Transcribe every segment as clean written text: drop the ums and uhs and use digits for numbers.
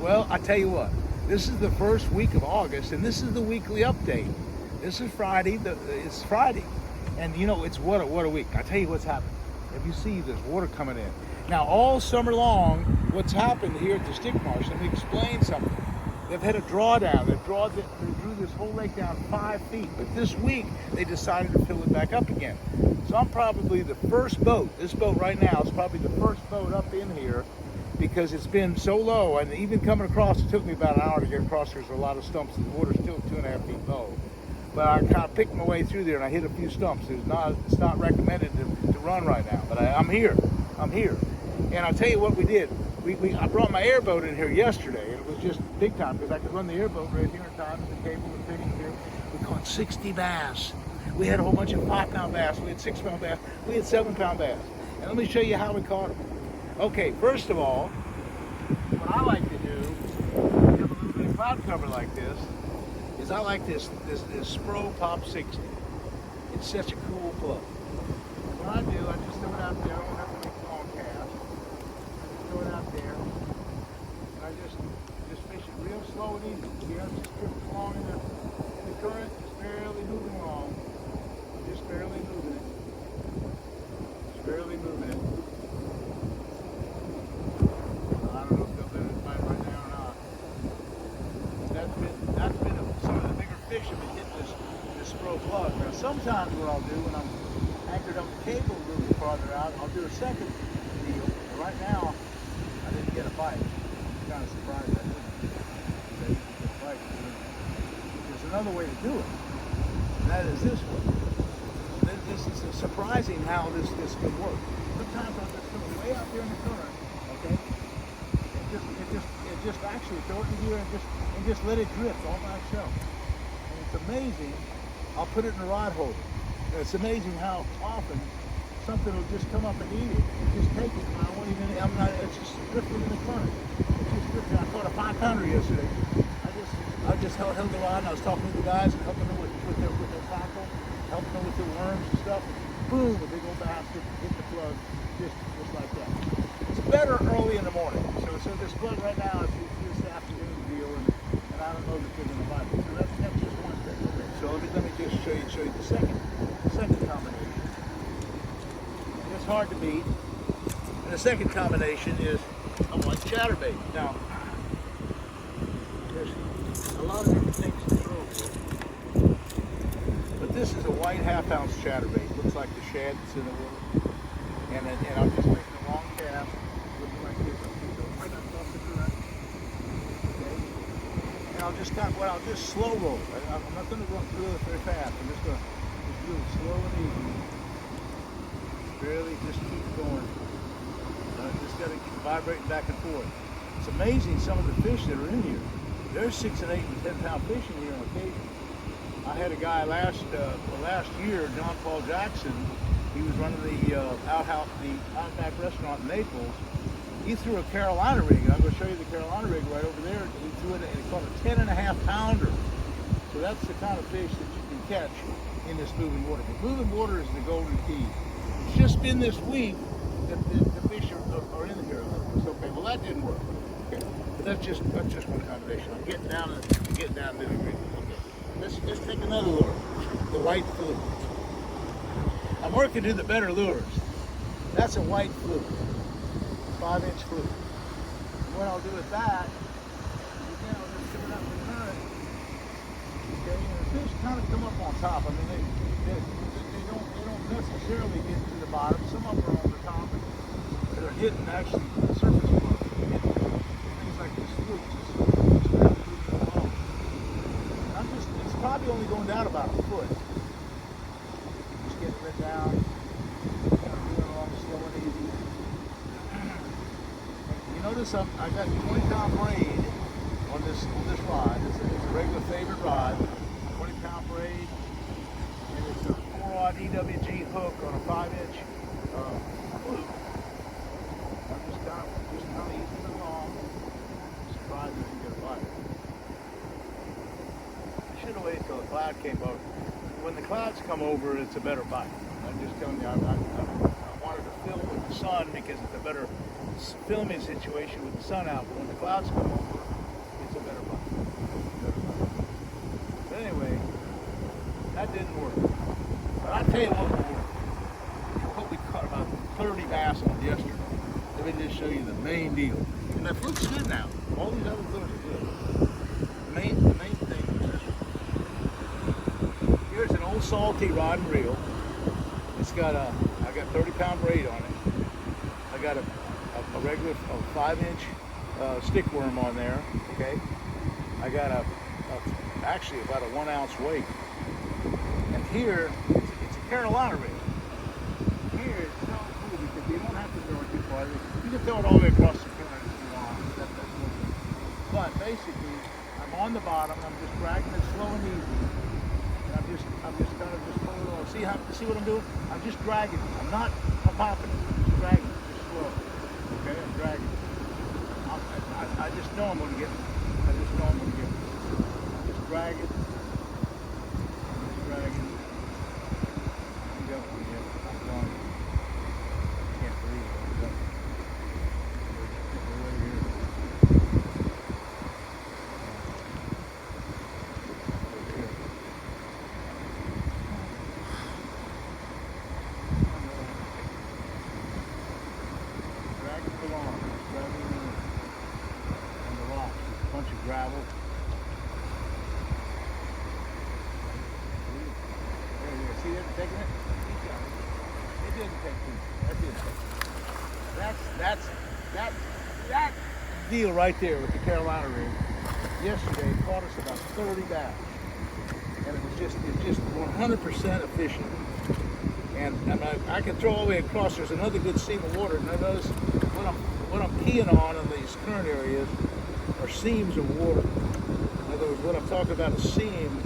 Well, I tell you what, this is the first week of August, and this is the weekly update. This is Friday. It's Friday, and you know it's what a week. I tell you what's happened. If you see, there's water coming in. Now, all summer long, what's happened here at the Stick Marsh? Let me explain something. They've had a drawdown. They drew this whole lake down 5 feet, but this week they decided to fill it back up again. So I'm probably the first boat. This boat right now is probably the first boat up in here because it's been so low, and even coming across, it took me about an hour to get across. There's a lot of stumps. The water's still 2.5 feet low. But I kind of picked my way through there, and I hit a few stumps. It's not recommended to run right now, but I'm here. I'm here. And I'll tell you what we did. I brought my airboat in here yesterday, and it was just big time because I could run the airboat right here in time. The cable was fitting here. We caught 60 bass. We had a whole bunch of 5-pound bass. We had 6-pound bass. We had 7-pound bass. And let me show you how we caught them. Okay, first of all, what I like to do, when you have a little bit of cloud cover like this, is I like this Spro Pop 60. It's such a cool plug. What I do, I just throw it out there. I don't have to make a long cast. I just throw it out there, and I just fish it real slow and easy. See, I'm just drifting along in the current, just barely moving along. Just barely moving it. Just barely moving it. I don't know if they'll let it bite right now or not. That's been some of the bigger fish have been hitting this Spro plug. Now sometimes what I'll do when I'm anchored up the cable a little farther out, I'll do a second deal. But right now, I didn't get a bite. I'm kind of surprised I didn't. I didn't get a bite. There's another way to do it, and that is this way. This is surprising how this can work. Sometimes I'll just go way out there in the current, okay? And just actually throw it in here and just let it drift all by itself. And it's amazing. I'll put it in a rod holder. And it's amazing how often something will just come up and eat it and just take it. And it's just drifting in the current. It's just drifting. I caught a 5-pounder yesterday. I just held the rod, and I was talking to the guys and helping them with their tackle, helping them with their worms and stuff. And boom, a big old bass hit the plug just like that. It's better early in the morning. So this plug right now is this afternoon deal, and I don't know that they're going to bite it. So that's just one thing. Okay, so let me just show you the second combination. It's hard to beat. And the second combination is a white chatterbait. Now, there's a lot of different things to throw here. But this is a white half-ounce chatterbait. Looks like the shad that's in the water. And I'm just making a long cast. Looking like this. Right across the current. Okay. And I'll just slow roll. I'm not going to run through it very fast. I'm just going to do it slow and easy. Barely just keep going. Just got to keep vibrating back and forth. It's amazing some of the fish that are in here. There's 6 and 8 and 10-pound fish in here on occasion. I had a guy last year, John Paul Jackson. He was running the Outback restaurant in Naples. He threw a Carolina rig. I'm going to show you the Carolina rig right over there. He threw it and he caught a 10.5-pounder. So that's the kind of fish that you can catch in this moving water. But moving water is the golden key. It's just been this week that the fish are in here. It's okay. Well, that didn't work. Okay. But that's just one combination. I'm getting down to the degree. Okay. Let's take another lure. The white fluke. I'm working to the better lures. That's a white fluke. 5-inch fluke. And what I'll do with that, again, I'll just put it up in the current. Okay, and the fish kind of come up on top. I mean, they don't necessarily get to the bottom. Some of them are on the top, but they're hitting actually the surface floor. Things like this fluke, it's probably only going down about a foot. Just getting it down, doing along slow and easy. You notice I got 20-pound braid on this rod. It's a regular favorite rod, 20-pound braid, and it's a 4-aught EWG hook on a 5-inch fluke. I'm just kind of easing it along. I'm surprised I didn't get a bite. I should have waited till the cloud came over. When the clouds come over, it's a better bite. I'm just telling you, I wanted to film with the sun because it's a better filming situation with the sun out. But when the clouds come over, work. But I tell you what we caught about 30 bass on yesterday. Let me just show you the main deal. And the fluke's good now. All these other lures are good. The main thing is this one. Here's an old salty rod and reel. It's got I got 30-pound braid on it. I got a regular 5-inch stick worm on there. Okay. I got actually about a 1 ounce weight. And here it's a Carolina reel. Here it's so cool because you don't have to throw it too far. You can throw it all the way across the current if you want. But basically, I'm on the bottom. I'm just dragging it slow and easy. And I'm just kind of just pulling it on. See what I'm doing? I'm just dragging it. I'm not popping it. I'm just dragging it, just slow. Okay, I'm dragging it. I just know I'm going to get it. I just know I'm going to get it. I'm just dragging. I'm just dragging. You got one yet? I'm going. I can't believe it. I'm going. We're right here. Gravel. There, see that taking it? It didn't take too. That didn't take too. That deal right there with the Carolina rig. Yesterday it caught us about 30 bass, and it was just 100% efficient. And I can throw all the way across. There's another good seam of water, and I notice what I'm keying on in these current areas are seams of water. In other words, what I'm talking about a seam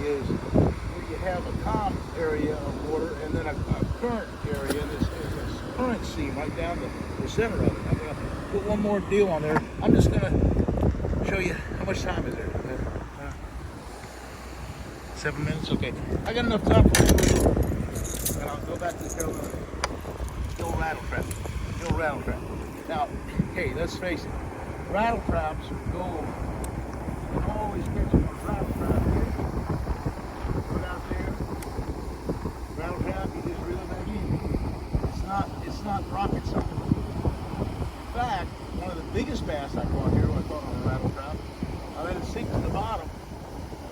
is where you have a calm area of water and then a current area. This current seam right down the center of it. I'm going to put one more deal on there. I'm just going to show you how much time is there. 7 minutes? Okay. I got enough time for you. And I'll go back to the Carolina. The old rattle trap. The old rattle trap. Now, okay, let's face it. Rattle traps are gold. You can always catch them on a rattle trap. Put out there, rattle trap, you just reel it back in. It's not rocket science. In fact, one of the biggest bass I caught here when I caught on a rattle trap, I let it sink to the bottom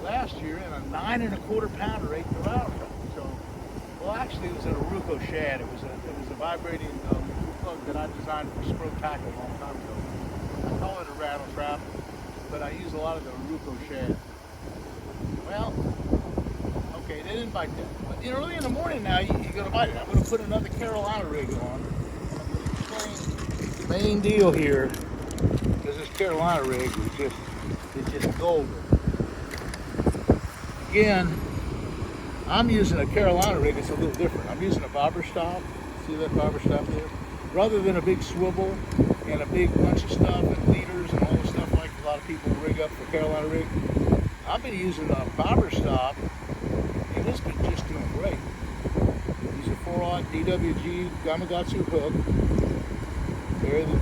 last year, and a 9 1/4 pounder ate the rattle trap. So, well, actually, it was an Aruco shad. It was a vibrating plug that I designed for scroll tackle a long time ago. I call it a rattle trap, but I use a lot of the Aruco shad. Well, okay, they didn't bite that. But early in the morning now, you're going to bite it. I'm going to put another Carolina rig on. And I'm going to explain the main deal here, because this Carolina rig is just golden. Again, I'm using a Carolina rig. It's a little different. I'm using a bobber stop. See what that bobber stop is? Rather than a big swivel and a big bunch of stuff and leaders and all the stuff like a lot of people rig up for Carolina rig, I've been using a bobber stop, and it's been just doing great. Use a 4-aught DWG Gamakatsu hook. Bury the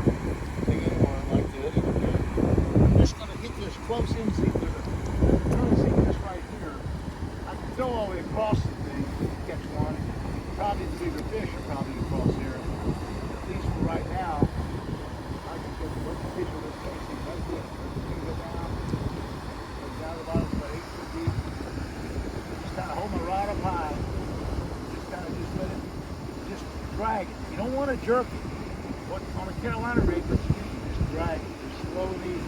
thing in the worm like this. I'm just going to hit this close in seat with a turn seat just right here. I can throw all the way across the thing, catch one. Probably the bigger fish are probably across there. At least for right now, I can catch a fish with this casing. That's it. Go down the bottom about 8 foot deep. Just kind of hold my rod up high. Just kind of let it, just drag it. You don't want to jerk it. On a Carolina rig, but you just drag it. Just slow and easy.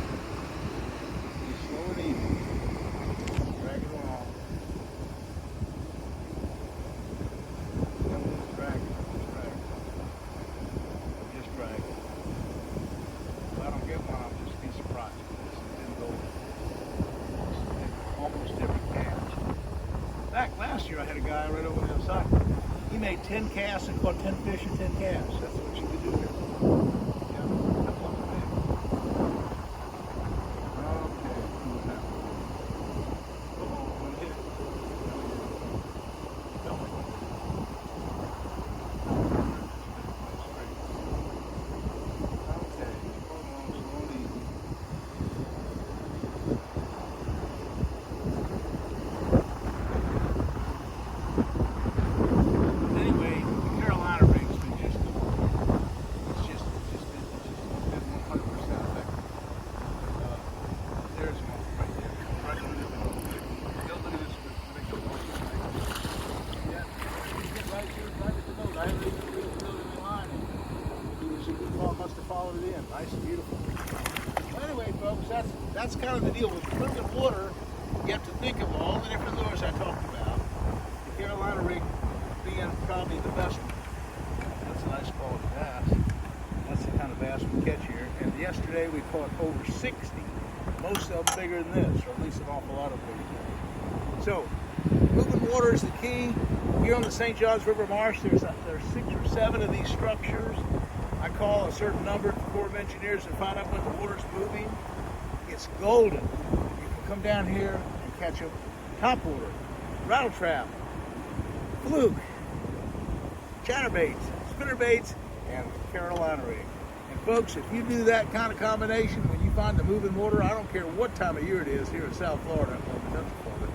Just slow and easy. Drag it along. Just drag it. Just drag it. If I don't get one, I'll just be surprised. This didn't go almost different casts. Back last year, I had a guy right over the other side. He made 10 casts and caught 10 fish and 10 casts. That's what you could do here. that's kind of the deal with moving water. You have to think of all the different lures I talked about. The Carolina rig being probably the best one. That's a nice quality bass. That's the kind of bass we catch here. And yesterday we caught over 60. Most of them bigger than this, or at least an awful lot of them bigger than this. So, moving water is the key. Here on the St. Johns River Marsh, there's 6 or 7 of these structures. I call a certain number to the Corps of Engineers and find out when the water's moving. It's golden. You can come down here and catch them. Topwater, rattle trap, fluke, chatterbaits, spinnerbaits, and Carolina rig. And folks, if you do that kind of combination, when you find the moving water, I don't care what time of year it is here in South Florida, on the Central Florida,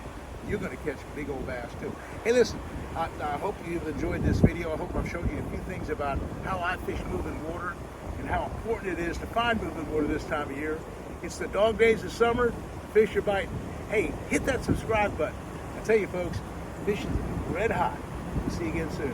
you're going to catch big old bass too. Hey, listen, I hope you've enjoyed this video. I hope I've shown you a few things about how I fish moving water and how important it is to find moving water this time of year. It's the dog days of summer. Fish are biting. Hey, hit that subscribe button. I tell you, folks, fishing's red hot. See you again soon.